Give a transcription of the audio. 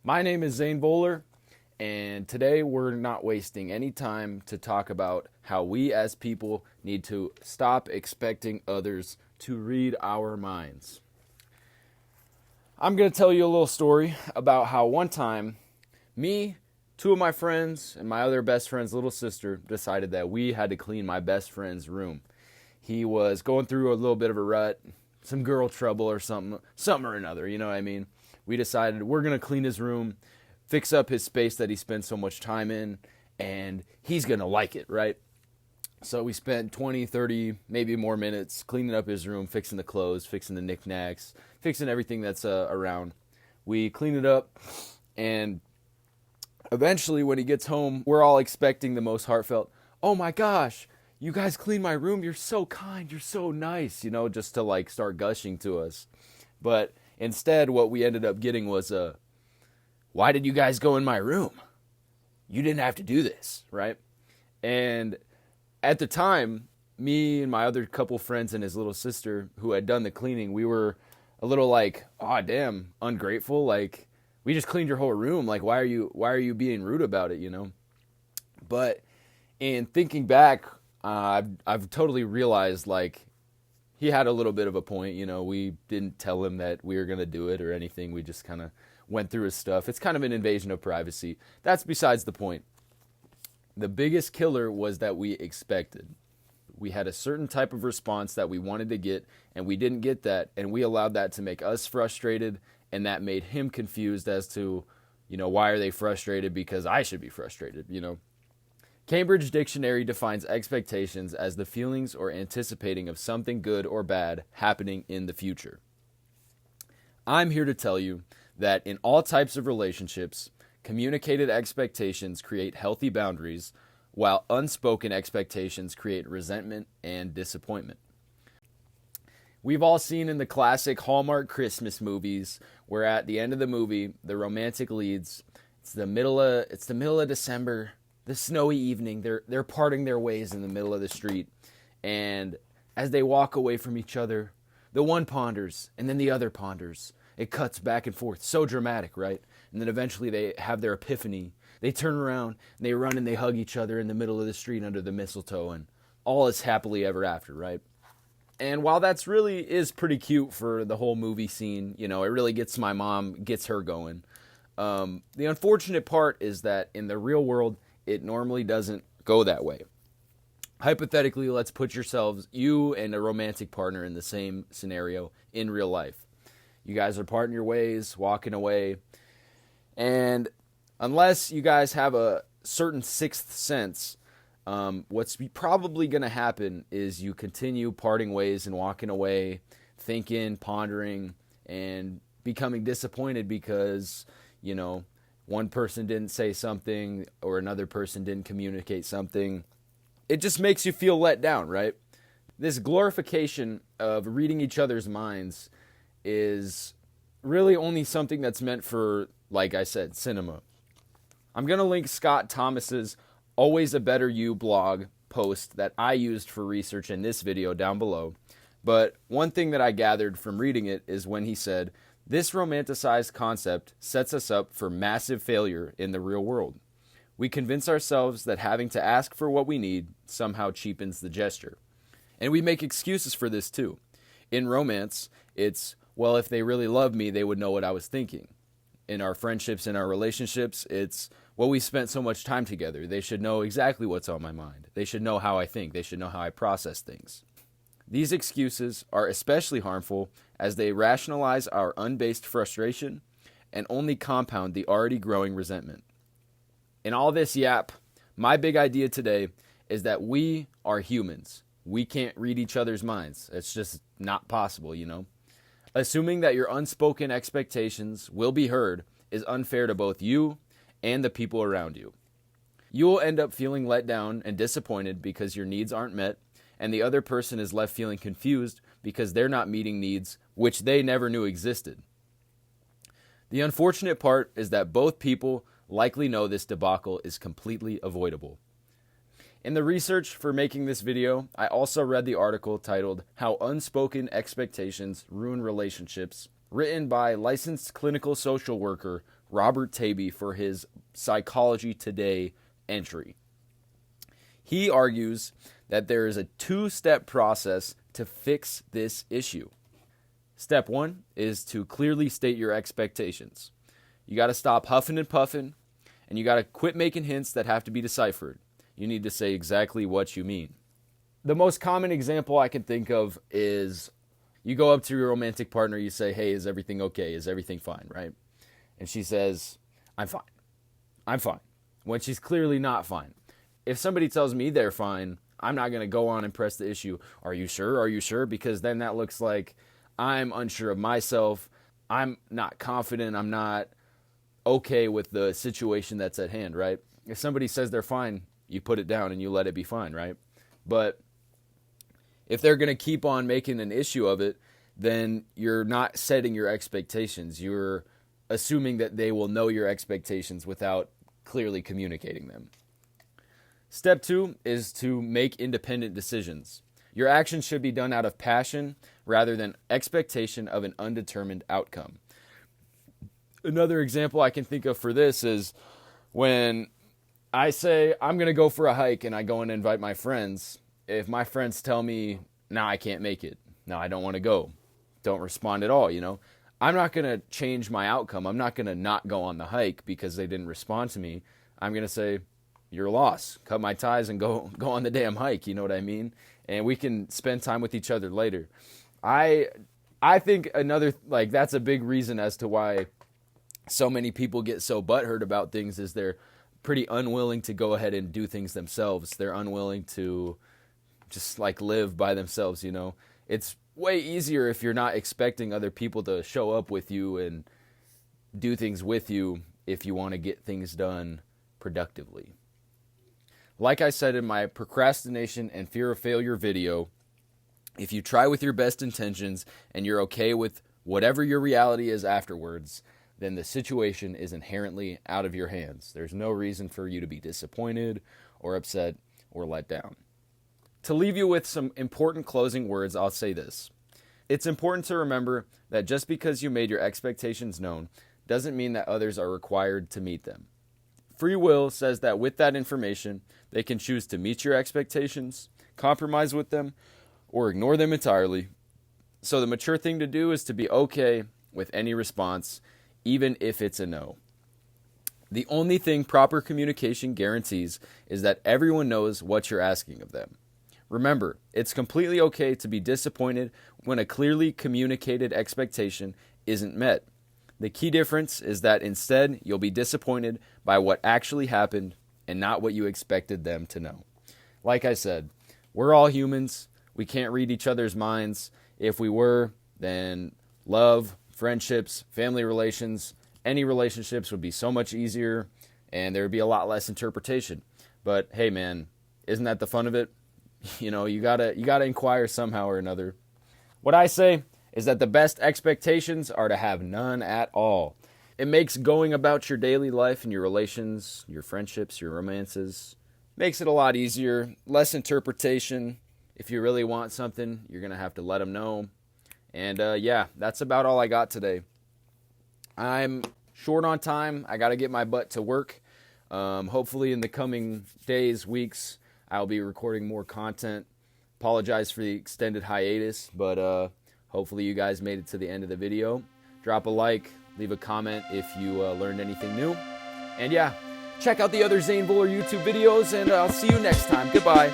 My name is Zane Bowler, and today we're not wasting any time to talk about how we as people need to stop expecting others to read our minds. I'm going to tell you a little story about how one time me, two of my friends, and my other best friend's little sister decided that we had to clean my best friend's room. He was going through a little bit of a rut, some girl trouble or something or another, you know what I mean? We decided we're going to clean his room, fix up his space that he spent so much time in, and he's going to like it, right? So we spent 20, 30, maybe more minutes cleaning up his room, fixing the clothes, fixing the knickknacks, fixing everything that's around. We clean it up, and eventually when he gets home, we're all expecting the most heartfelt, "Oh my gosh, you guys cleaned my room. You're so kind. You're so nice," just to like start gushing to us. But instead, what we ended up getting was "Why did you guys go in my room? You didn't have to do this," right? And at the time, me and my other couple friends and his little sister who had done the cleaning, we were a little like, "Oh, damn, ungrateful. Like, we just cleaned your whole room. Like, why are you being rude about it?" But in thinking back, I've totally realized like he had a little bit of a point. We didn't tell him that we were gonna do it or anything. We just kind of went through his stuff. It's kind of an invasion of privacy. That's besides the point. The biggest killer was that we expected. We had a certain type of response that we wanted to get, and we didn't get that, and we allowed that to make us frustrated, and that made him confused as to, why are they frustrated? Because I should be frustrated. Cambridge Dictionary defines expectations as the feelings or anticipating of something good or bad happening in the future. I'm here to tell you that in all types of relationships, communicated expectations create healthy boundaries, while unspoken expectations create resentment and disappointment. We've all seen in the classic Hallmark Christmas movies where at the end of the movie, the romantic leads, it's the middle of December, the snowy evening, they're parting their ways in the middle of the street, and as they walk away from each other, the one ponders and then the other ponders. It cuts back and forth, so dramatic, right? And then eventually they have their epiphany. They turn around and they run and they hug each other in the middle of the street under the mistletoe, and all is happily ever after, right? And while that's really is pretty cute for the whole movie scene, it really gets her going. The unfortunate part is that in the real world, it normally doesn't go that way. Hypothetically, let's put you and a romantic partner in the same scenario in real life. You guys are parting your ways, walking away, and unless you guys have a certain sixth sense, what's probably going to happen is you continue parting ways and walking away, thinking, pondering, and becoming disappointed because, one person didn't say something or another person didn't communicate something. It just makes you feel let down, right? This glorification of reading each other's minds is really only something that's meant for, like I said, cinema. I'm going to link Scott Thomas's Always a Better You blog post that I used for research in this video down below. But one thing that I gathered from reading it is when he said, "This romanticized concept sets us up for massive failure in the real world. We convince ourselves that having to ask for what we need somehow cheapens the gesture. And we make excuses for this too. In romance, it's, well, if they really love me, they would know what I was thinking. In our friendships and our relationships, it's, well, we spent so much time together. They should know exactly what's on my mind. They should know how I think. They should know how I process things." These excuses are especially harmful as they rationalize our unbased frustration and only compound the already growing resentment. In all this yap, my big idea today is that we are humans. We can't read each other's minds. It's just not possible, Assuming that your unspoken expectations will be heard is unfair to both you and the people around you. You will end up feeling let down and disappointed because your needs aren't met, and the other person is left feeling confused because they're not meeting needs which they never knew existed. The unfortunate part is that both people likely know this debacle is completely avoidable. In the research for making this video, I also read the article titled "How Unspoken Expectations Ruin Relationships," written by licensed clinical social worker Robert Taby for his Psychology Today entry. He argues that there is a two-step process to fix this issue. Step one is to clearly state your expectations. You got to stop huffing and puffing, and you got to quit making hints that have to be deciphered. You need to say exactly what you mean. The most common example I can think of is you go up to your romantic partner, you say, hey, is everything okay? Is everything fine, right? And she says, I'm fine. I'm fine. When she's clearly not fine. If somebody tells me they're fine, I'm not going to go on and press the issue. Are you sure? Are you sure? Because then that looks like I'm unsure of myself. I'm not confident. I'm not okay with the situation that's at hand, right? If somebody says they're fine, you put it down and you let it be fine, right? But if they're going to keep on making an issue of it, then you're not setting your expectations. You're assuming that they will know your expectations without clearly communicating them. Step two is to make independent decisions. Your actions should be done out of passion rather than expectation of an undetermined outcome. Another example I can think of for this is when I say I'm going to go for a hike and I go and invite my friends. If my friends tell me, no, I can't make it. No, I don't want to go. Don't respond at all, I'm not going to change my outcome. I'm not going to not go on the hike because they didn't respond to me. I'm going to say, you're lost. Cut my ties and go on the damn hike, you know what I mean? And we can spend time with each other later. I think that's a big reason as to why so many people get so butthurt about things is they're pretty unwilling to go ahead and do things themselves. They're unwilling to just live by themselves, It's way easier if you're not expecting other people to show up with you and do things with you if you want to get things done productively. Like I said in my procrastination and fear of failure video, if you try with your best intentions and you're okay with whatever your reality is afterwards, then the situation is inherently out of your hands. There's no reason for you to be disappointed or upset or let down. To leave you with some important closing words, I'll say this. It's important to remember that just because you made your expectations known doesn't mean that others are required to meet them. Free will says that with that information, they can choose to meet your expectations, compromise with them, or ignore them entirely. So the mature thing to do is to be okay with any response, even if it's a no. The only thing proper communication guarantees is that everyone knows what you're asking of them. Remember, it's completely okay to be disappointed when a clearly communicated expectation isn't met. The key difference is that instead, you'll be disappointed by what actually happened and not what you expected them to know. Like I said, we're all humans. We can't read each other's minds. If we were, then love, friendships, family relations, any relationships would be so much easier and there would be a lot less interpretation. But hey, man, isn't that the fun of it? You gotta inquire somehow or another. What I say is that the best expectations are to have none at all. It makes going about your daily life and your relations, your friendships, your romances, makes it a lot easier, less interpretation. If you really want something, you're going to have to let them know. And that's about all I got today. I'm short on time. I got to get my butt to work. Hopefully in the coming days, weeks, I'll be recording more content. Apologize for the extended hiatus, but hopefully you guys made it to the end of the video. Drop a like, leave a comment if you learned anything new. And check out the other Zane Buller YouTube videos, and I'll see you next time. Goodbye.